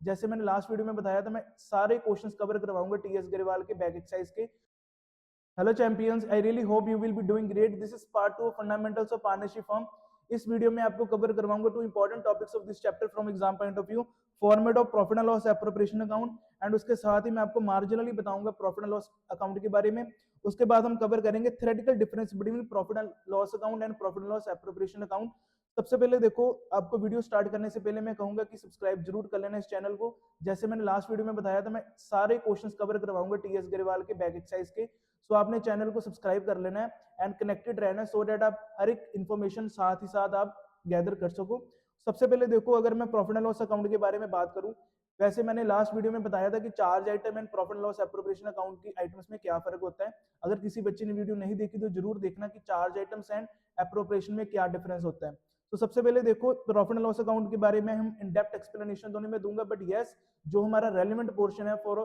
जैसे मैंने last video में बताया था, मैं सारे क्वेश्चंस कवर करवाऊंगा टीएस गरेवाल के बैक एक्सरसाइज के। Hello champions, I really hope you will be doing great. This is part 2 of fundamentals of partnership form. इस वीडियो में आपको कवर करवाऊंगा two important topics of this chapter from exam point of view, format of profit and loss appropriation account, and उसके साथ ही मैं आपको marginally बताऊंगा profit and loss account के बारे में। उसके बाद हम कवर करेंगे theoretical difference between profit and loss account and profit and loss appropriation account. सबसे पहले देखो, आपको वीडियो स्टार्ट करने से पहले मैं कहूंगा कि सब्सक्राइब जरूर कर लेना इस चैनल को। जैसे मैंने लास्ट वीडियो में बताया था, मैं सारे क्वेश्चंस कवर करवाऊंगा टीएस गरेवाल के बैक एक्सरसाइज के। सो आपने चैनल को सब्सक्राइब कर लेना है एंड कनेक्टेड रहना है, सो दैट आप हर एक इन्फॉर्मेशन साथ ही साथ आप गैदर कर सको। सबसे पहले देखो, अगर मैं प्रॉफिट एंड लॉस अकाउंट के बारे में बात करूं, वैसे मैंने लास्ट वीडियो में बताया था कि charge item and profit and loss appropriation account की आइटम्स में क्या फर्क होता है। अगर किसी बच्चे ने वीडियो नहीं देखी तो जरूर देखना कि चार्ज आइटम्स एंड एप्रोप्रिएशन में क्या डिफरेंस होता है। तो सबसे पहले देखो, प्रॉफिट एंड लॉस अकाउंट के बारे में हम इन डेप्थ एक्सप्लेनेशन दोनों में दूंगा, बट यस, जो हमारा रेलिवेंट पोर्शन है for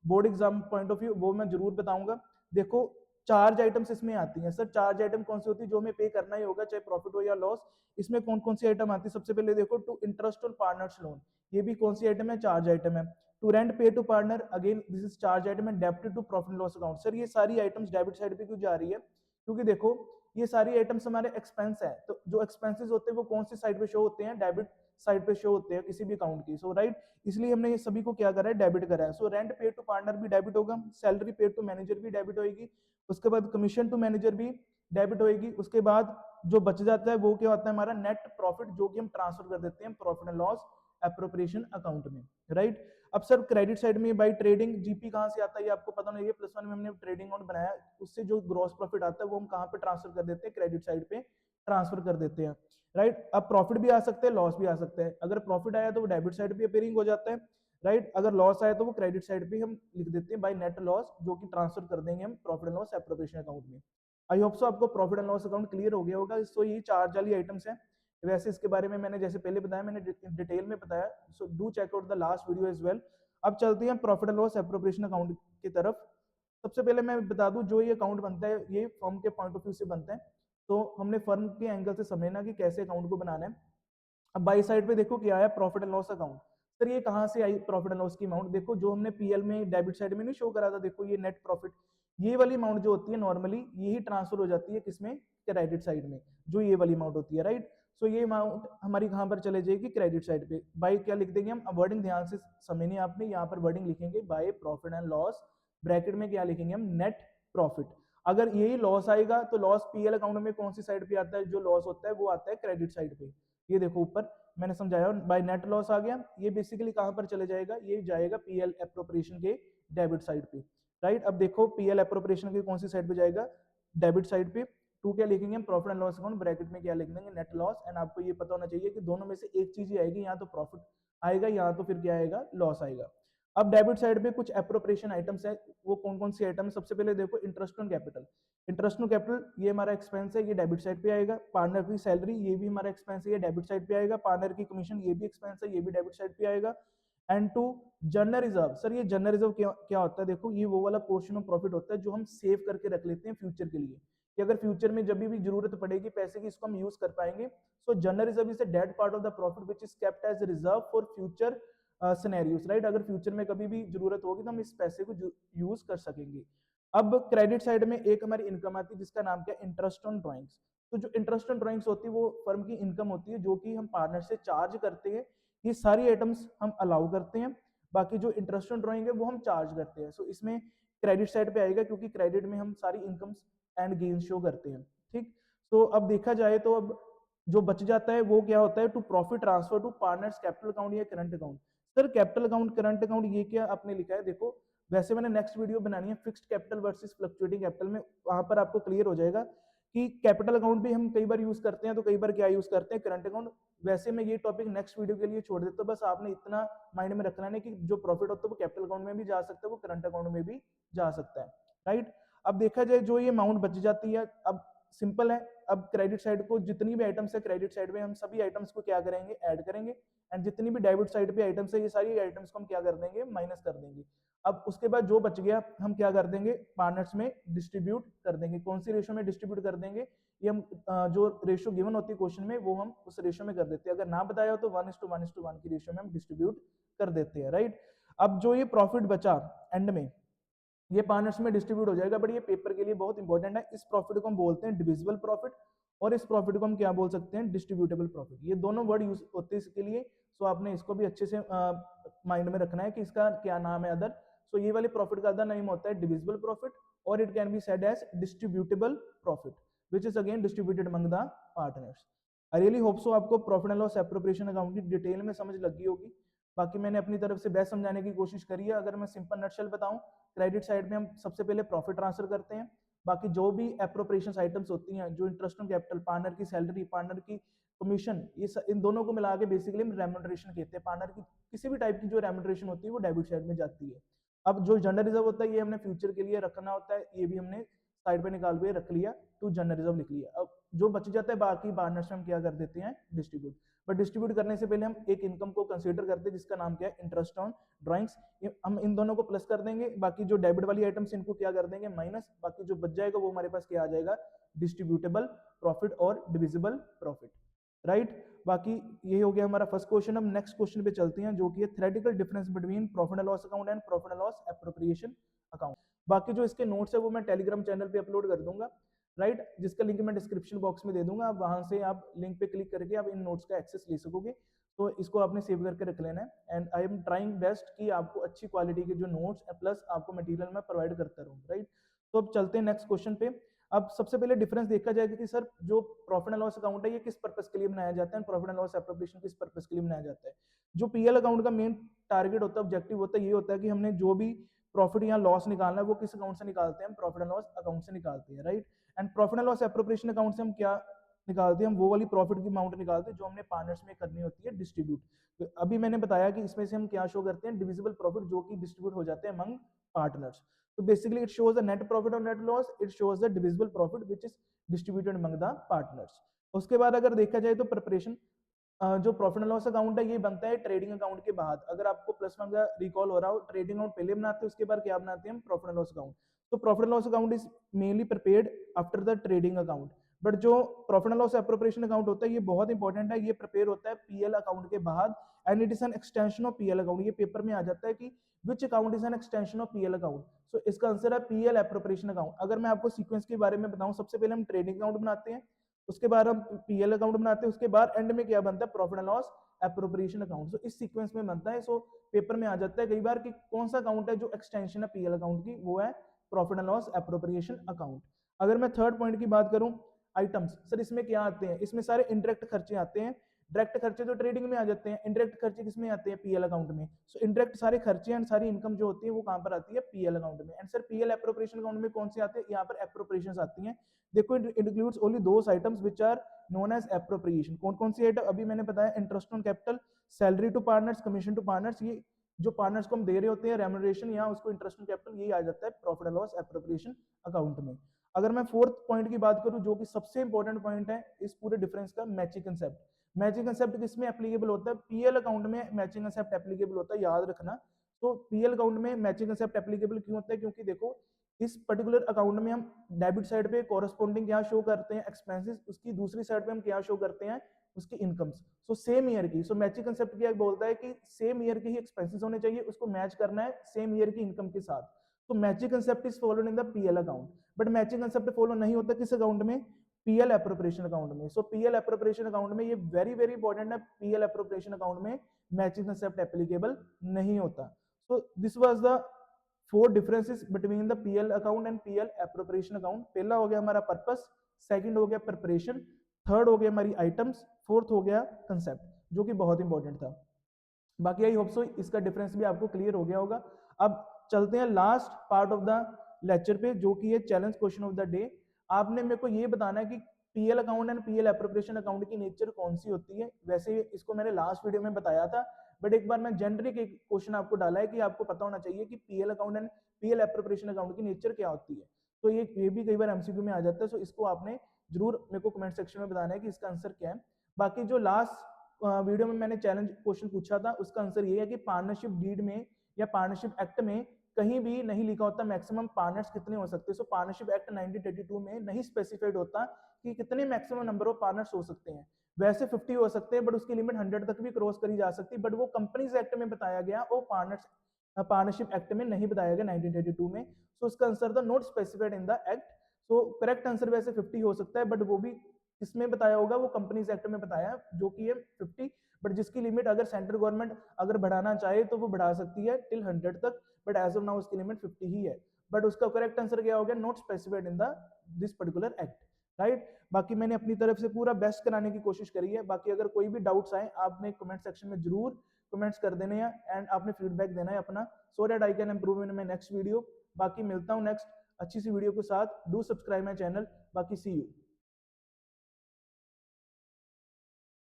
board exam point of view, वो मैं जरूर बताऊंगा। देखो, चार्ज आइटम्स इसमें आती हैं। सर, चार्ज आइटम कौन सी होती है? जो हमें पे करना ही होगा, चाहे प्रॉफिट हो या लॉस। इसमें कौन कौन सी आइटम आती है? सबसे पहले देखो, to interest on partners loan, ये भी कौन सी आइटम है? चार्ज आइटम है। To rent pay to partner, again this is charge item and debit to profit loss account. Sir, ये सारी आइटम्स डेबिट साइड पे क्यों जा रही है? क्योंकि देखो, ये सारी आइटम्स हमारे एक्सपेंस है, तो जो एक्सपेंसेस होते हैं वो कौन सी साइड पे शो होते हैं? डेबिट साइड पे शो होते हैं किसी भी अकाउंट की। सो राइट, इसलिए हमने ये सभी को क्या करा है? डेबिट करा है। So rent pay to partner भी डेबिट होगा, सैलरी पे टू मैनेजर भी डेबिट होगी, उसके बाद कमीशन टू मैनेजर भी डेबिट होगी। उसके बाद जो बच जाता है वो क्या होता है? हमारा नेट प्रॉफिट, जो कि हम ट्रांसफर कर देते हैं profit and loss appropriation account में। राइट, अब सर क्रेडिट साइड में बाई ट्रेडिंग जीपी कहां से आता है? ये आपको पता नहीं है, प्लस वन में हमने ट्रेडिंग अकाउंट बनाया, उससे जो ग्रॉस प्रॉफिट आता है वो हम कहां पे ट्रांसफर कर देते हैं? क्रेडिट साइड पे ट्रांसफर कर देते हैं। राइट, अब प्रॉफिट भी आ सकते हैं, लॉस भी आ सकता है। अगर प्रॉफिट आया तो वो डेबिट साइड पे अपेयरिंग हो जाता है। राइट, अगर लॉस आया तो वो क्रेडिट साइड पे हम लिख देते हैं बाय नेट लॉस, जो कि ट्रांसफर कर देंगे हम profit and loss appropriation account में। आई होप सो आपको profit and loss account clear हो गया होगा। सो ये चार्ज वाली आइटम्स है। वैसे इसके बारे में मैंने जैसे पहले बताया, मैंने डिटेल में बताया, so do check out the last video as well. अब चलते हैं profit and loss appropriation account की तरफ। सबसे पहले मैं बता दूं, जो ये अकाउंट बनता है ये फर्म के पॉइंट ऑफ व्यू से बनता है। तो हमने फर्म के एंगल से समझना कि कैसे अकाउंट को बनाना है। अब बाई साइड पे देखो क्या है? Profit and loss account. Sir, ये कहां से आई प्रॉफिट एंड लॉस की अमाउंट? देखो, जो हमने पीएल में डेबिट साइड में नहीं शो करा था, देखो ये नेट प्रॉफिट, ये वाली अमाउंट जो होती है नॉर्मली यही ट्रांसफर हो जाती है किसमें? क्रेडिट साइड में, जो ये वाली अमाउंट होती है। राइट, सो ये अमाउंट हमारी कहां पर चले जाएगी? क्रेडिट साइड पे। बाय क्या लिख देंगे हम? वर्डिंग ध्यान से समझनी आपने, यहाँ पर वर्डिंग लिखेंगे by profit and loss, bracket में क्या लिखेंगे हम? Net profit. अगर यही लॉस आएगा तो लॉस पीएल अकाउंट में कौन सी साइड पे आता है? जो लॉस होता है वो आता है क्रेडिट साइड पे। ये देखो ऊपर मैंने समझाया, बाय नेट लॉस आ गया, ये बेसिकली कहां पर चले जाएगा? ये जाएगा पीएल एप्रोप्रिएशन के डेबिट साइड पे। राइट, अब देखो पीएल एप्रोप्रिएशन के कौन सी साइड पे जाएगा? डेबिट साइड पे। टू क्या लिखेंगे हम? Profit and loss account, bracket में क्या लिख देंगे? Net loss. एंड आपको ये पता होना चाहिए कि दोनों में से एक चीज ही आएगी, या तो प्रॉफिट आएगा या तो फिर क्या आएगा? लॉस आएगा। अब डेबिट साइड पे कुछ एप्रोप्रिएशन आइटम्स है, वो कौन कौन सी आइटम है? सबसे पहले देखो, interest on capital. Interest on capital ये हमारा एक्सपेंस है, ये डेबिट साइड पे आएगा। पार्टनर की सैलरी, ये भी हमारा एक्सपेंस है, ये डेबिट साइड पे आएगा। पार्टनर की कमीशन, ये भी एक्सपेंस है, ये भी डेबिट साइड पे आएगा। And to general reserve. Sir, ये जनरल रिजर्व क्या होता है? देखो, ये वो वाला पोर्शन ऑफ प्रॉफिट होता है जो हम सेव करके रख लेते हैं फ्यूचर के लिए, कि अगर फ्यूचर में जब भी जरूरत पड़ेगी पैसे की, इसको हम यूज कर पाएंगे। So general reserve is a dead part of the profit which is kept as reserve for future scenarios. Right, अगर फ्यूचर में कभी भी जरूरत होगी तो हम इस पैसे को यूज कर सकेंगे। अब क्रेडिट साइड में एक हमारी इनकम आती है जिसका नाम क्या है? Interest on drawings. तो जो इंटरेस्ट ऑन ड्रॉइंग्स होती है वो फर्म की इनकम होती है, जो कि हम पार्टनर से चार्ज करते हैं। ये सारी आइटम्स हम अलाउ करते हैं, बाकी जो इंटरेस्ट ऑन ड्रॉइंग है वो हम चार्ज करते हैं। सो इसमें क्रेडिट साइड पे आएगा, क्योंकि क्रेडिट में हम सारी इनकम्स एंड गेन शो करते हैं। ठीक, तो अब देखा जाए तो अब जो बच जाता है वो क्या होता है? To profit transfer to partners capital account या current account. Sir, capital account, current account, ये क्या आपने लिखा है? देखो, वैसे मैंने नेक्स्ट वीडियो बनानी है fixed capital versus fluctuating capital में, वहां पर आपको क्लियर हो जाएगा कि कैपिटल अकाउंट भी हम कई बार यूज करते हैं, तो कई बार क्या यूज करते हैं? Current account. वैसे मैं ये टॉपिक नेक्स्ट वीडियो के लिए छोड़ देता हूं, बस आपने इतना माइंड में रखना है कि जो प्रॉफिट होता है वो कैपिटल अकाउंट में भी जा सकता है, वो करंट अकाउंट में भी जा सकता है। राइट, अब देखा जाए जो ये अमाउंट बच जाती है, अब सिंपल है। अब क्रेडिट साइड को जितनी भी आइटम्स है क्रेडिट साइड में, हम सभी आइटम्स को क्या करेंगे? ऐड करेंगे। एंड जितनी भी डेबिट साइड पे आइटम्स है, ये सारी आइटम्स को हम क्या कर देंगे? माइनस कर देंगे। अब उसके बाद जो बच गया हम क्या कर देंगे? पार्टनर्स में डिस्ट्रीब्यूट कर देंगे। कौन सी रेशो में डिस्ट्रीब्यूट कर देंगे? ये हम जो रेशो गिवन होती है क्वेश्चन में, वो हम उस रेशो में कर देते हैं। अगर ना बताया हो तो 1:1:1 की रेशो में हम डिस्ट्रीब्यूट कर देते हैं, राइट। अब जो ये प्रॉफिट बचा एंड में, ये पार्टनर्स में डिस्ट्रीब्यूट हो जाएगा, बट ये पेपर के लिए बहुत इंपॉर्टेंट है। इस प्रॉफिट को हम बोलते हैं डिविजिबल प्रॉफिट, और इस प्रॉफिट को हम क्या बोल सकते हैं, डिस्ट्रीब्यूटेबल प्रॉफिट। ये दोनों वर्ड यूज होते हैं इसके लिए, सो आपने इसको भी अच्छे से माइंड में रखना है कि इसका क्या नाम है अदर। सो ये वाले प्रॉफिट का अदर नेम होता है डिविजिबल प्रॉफिट, और it can be said as distributable profit which is again distributed among the partners. I really hope so आपको profit and loss appropriation account की डिटेल में समझ लगी होगी। बाकी मैंने अपनी तरफ से बेस्ट समझाने की कोशिश करी है। अगर मैं सिंपल नटशेल बताऊं, क्रेडिट साइड में हम सबसे पहले प्रॉफिट ट्रांसफर करते हैं, बाकी जो भी एप्रोप्रिएशन आइटम्स होती हैं, जो इंटरेस्ट ऑन कैपिटल, पार्टनर की सैलरी, पार्टनर की कमीशन, ये इन दोनों को मिला के बेसिकली हम रेम्यूनरेशन कहते हैं। पार्टनर की किसी भी टाइप की जो रेम्यूनरेशन होती है वो डेबिट साइड में जाती है। अब जो जनरल रिजर्व होता है ये हमने फ्यूचर के लिए रखना होता है, ये भी हमने साइड पे निकाल के रख लिया, टू जनरल रिजर्व लिख लिया। अब जो बच जाता है बाकी पार्टनर्स में हम क्या कर देते हैं, डिस्ट्रीब्यूट। बट डिस्ट्रीब्यूट करने से पहले हम एक इनकम को कंसीडर करते हैं जिसका नाम क्या है, इंटरेस्ट ऑन ड्राइंग्स। हम इन दोनों को प्लस कर देंगे, बाकी जो डेबिट वाली आइटम्स इनको क्या कर देंगे, माइनस। बाकी जो बच जाएगा वो हमारे पास क्या आ जाएगा, डिस्ट्रीब्यूटेबल प्रॉफिट और डिविजिबल प्रॉफिट, राइट। बाकी यही हो गया हमारा फर्स्ट क्वेश्चन। हम नेक्स्ट क्वेश्चन पे चलते हैं जो कि है theoretical difference between profit and loss account and profit and loss appropriation account. बाकी जो इसके नोट्स है वो मैं टेलीग्राम चैनल पे अपलोड कर दूंगा, राइट, जिसका लिंक मैं डिस्क्रिप्शन बॉक्स में दे दूंगा। आप वहां से आप लिंक पे क्लिक करके आप इन नोट्स का एक्सेस ले सकोगे। तो इसको आपने सेव करके रख लेना है, and I am trying best कि आपको अच्छी क्वालिटी के जो नोट्स प्लस आपको मटेरियल मैं प्रोवाइड करता रहूँ, राइट। तो अब चलते हैं नेक्स्ट क्वेश्चन पे। अब सबसे पहले डिफरेंस देखा जाएगा कि सर जो प्रॉफिट एंड लॉस अकाउंट है ये किस पर्पस के लिए बनाया जाता है, प्रॉफिट एंड लॉस एप्रोप्रिएशन किस पर्पस के लिए बनाया जाता है। जो पीएल अकाउंट का मेन टारगेट होता है, ऑब्जेक्टिव होता है, ये होता है कि हमने जो भी प्रॉफिट या लॉस निकालना है वो किस अकाउंट से निकालते हैं, हम प्रॉफिट एंड लॉस अकाउंट से निकालते हैं, right. And profit and loss appropriation account से हम क्या निकालते हैं, हम वो वाली प्रॉफिट की अमाउंट निकालते हैं जो हमने पार्टनर्स में करनी होती है डिस्ट्रीब्यूट। तो अभी मैंने बताया कि इसमें से हम क्या शो करते हैं, डिविजिबल प्रॉफिट जो कि डिस्ट्रीब्यूट हो जाते हैं among partners. So basically it shows the net profit or net loss, it shows the divisible profit which is distributed among the partners. उसके बाद अगर देखा जाए तो प्रिपरेशन, जो प्रॉफिट एंड लॉस अकाउंट है ये बनता है ट्रेडिंग अकाउंट के बाद। अगर आपको प्लस वन का रिकॉल हो रहा हो, ट्रेडिंग अकाउंट पहले बनाते हैं, उसके बाद क्या बनाते हैं हम, प्रॉफिट एंड लॉस अकाउंट। तो profit and loss account is mainly prepared after the trading account. But जो profit and loss appropriation account होता है ये बहुत इंपॉर्टेंट है, ये प्रिपेयर होता है पीएल अकाउंट के बाद, and it is an extension of PL account. ये पेपर में आ जाता है कि which account is an extension of PL account. So इसका आंसर है पीएल एप्रोप्रिएशन अकाउंट। अगर मैं आपको सीक्वेंस के बारे में बताऊं, सबसे पहले हम ट्रेडिंग अकाउंट बनाते हैं, उसके बाद हम पीएल अकाउंट बनाते हैं, उसके बाद एंड में क्या बनता है, profit and loss appropriation account. So इस सीक्वेंस में बनता है। सो पेपर में आ जाता है कई बार कि कौन सा अकाउंट है जो एक्सटेंशन है पीएल अकाउंट की, वो है profit and loss appropriation account. अगर मैं थर्ड पॉइंट की बात करूं, आइटम्स, सर इसमें क्या आते हैं, इसमें सारे इंडायरेक्ट खर्चे आते हैं। डायरेक्ट खर्चे तो ट्रेडिंग में आ जाते हैं, इंडायरेक्ट खर्चे किसमें आते हैं, पीएल अकाउंट में। सो इंडायरेक्ट सारे खर्चे एंड सारी इनकम जो होती है वो कहां पर आती है, पीएल अकाउंट में। And sir PL appropriation account में कौन से आते हैं, यहाँ पर एप्रोप्रिएशंस आती हैं। देखो it includes only those items which are known as appropriation. कौन कौन सी आइटम, अभी मैंने बताया, interest on capital, salary to partners, commission to partners, ये जो पार्टनर्स को हम दे रहे होते हैं रेम्यूनरेशन या उसको इंटरेस्ट ऑन कैपिटल, यही आ जाता है profit and loss appropriation account में। अगर मैं फोर्थ पॉइंट की बात करूं जो कि सबसे इंपॉर्टेंट पॉइंट है इस पूरे डिफरेंस का, मैचिंग कंसेप्ट। मैचिंग कंसेप्ट किसमें एप्लीकेबल होता है, पीएल अकाउंट में मैचिंग कंसेप्ट एप्लीकेबल होता है, याद रखना। तो पीएल अकाउंट में मैचिंग कंसेप्ट एप्लीकेबल क्यों होता है, क्योंकि देखो इस पर्टिकुलर अकाउंट में हम डेबिट साइड पे कोरस्पोंडिंग क्या शो करते हैं, एक्सपेंसेस, उसकी दूसरी साइड पे हम क्या शो करते हैं, उसकी इनकम्स। सो सेम ईयर की, सो मैचिंग कंसेप्ट क्या बोलता है कि सेम ईयर के ही एक्सपेंसेस होने चाहिए, उसको मैच करना है सेम ईयर की इनकम के साथ। तो matching concept is followed in the PL account. But matching concept follow नहीं होता किस अकाउंट में, पीएल एप्रोप्रिएशन अकाउंट में। सो पीएल एप्रोप्रिएशन अकाउंट में ये वेरी वेरी इंपॉर्टेंट है, पीएल एप्रोप्रिएशन अकाउंट में मैचिंग कंसेप्ट एप्लीकेबल नहीं होता। So this was the four differences between the PL account and PL appropriation account. पहला हो गया हमारा पर्पस, सेकंड हो गया प्रिपरेशन, थर्ड हो गया हमारी आइटम्स, फोर्थ हो गया कंसेप्ट, जो कि बहुत इंपॉर्टेंट था। बाकी आई होप सो इसका डिफरेंस भी आपको क्लियर हो गया होगा। अब चलते हैं last part of the lecture पे जो कि है challenge question of the day. आपने मेरे को ये बताना है कि PL account and PL appropriation account की नेचर कौन सी होती है। वैसे इसको मैंने लास्ट वीडियो में बताया था, बट एक बार मैं जेनरिक एक क्वेश्चन आपको डाला है कि आपको पता होना चाहिए कि PL account and PL appropriation account की नेचर क्या होती है। तो ये भी कई बार एमसीक्यू में आ जाता है। सो इसको आपने जरूर मेरे को कमेंट सेक्शन में बताना है कि इसका आंसर क्या है। बाकी जो लास्ट वीडियो में मैंने चैलेंज क्वेश्चन पूछा था उसका आंसर ये है कि पार्टनरशिप डीड में या पार्टनरशिप एक्ट में कहीं भी नहीं लिखा होता मैक्सिमम पार्टनर्स कितने हो सकते हैं। सो पार्टनरशिप एक्ट 1932 में नहीं स्पेसिफाइड होता कि कितने मैक्सिमम नंबर ऑफ पार्टनर्स हो सकते हैं। वैसे 50 हो सकते हैं, बट उसकी लिमिट 100 तक भी क्रॉस करी जा सकती है, बट वो कंपनीज एक्ट में बताया गया, वो पार्टनरशिप एक्ट में नहीं बताया गया 1932 में। सो इसका आंसर था not specified in the act. So correct answer वैसे 50 हो सकता है, बट वो भी किसमें बताया होगा, वो कंपनीज एक्ट में बताया जो कि है 50, बट जिसकी लिमिट अगर सेंट्रल गवर्नमेंट अगर बढ़ाना चाहे तो वो बढ़ा सकती है टिल 100 तक, बट एज ऑफ नाउ उसकी लिमिट 50 ही है। बट उसका करेक्ट आंसर क्या हो गया, not specified in the this particular act, right. बाकी मैंने अपनी तरफ से पूरा बेस्ट कराने की कोशिश करी है। बाकी अगर कोई भी डाउट्स आए आपने कमेंट सेक्शन में जरूर कमेंट्स कर देने हैं, एंड आपने फीडबैक देना है अपना, so that I can improve in my next video. बाकी मिलता हूँ नेक्स्ट अच्छी सी वीडियो के साथ। Do subscribe my channel. बाकी सी यू।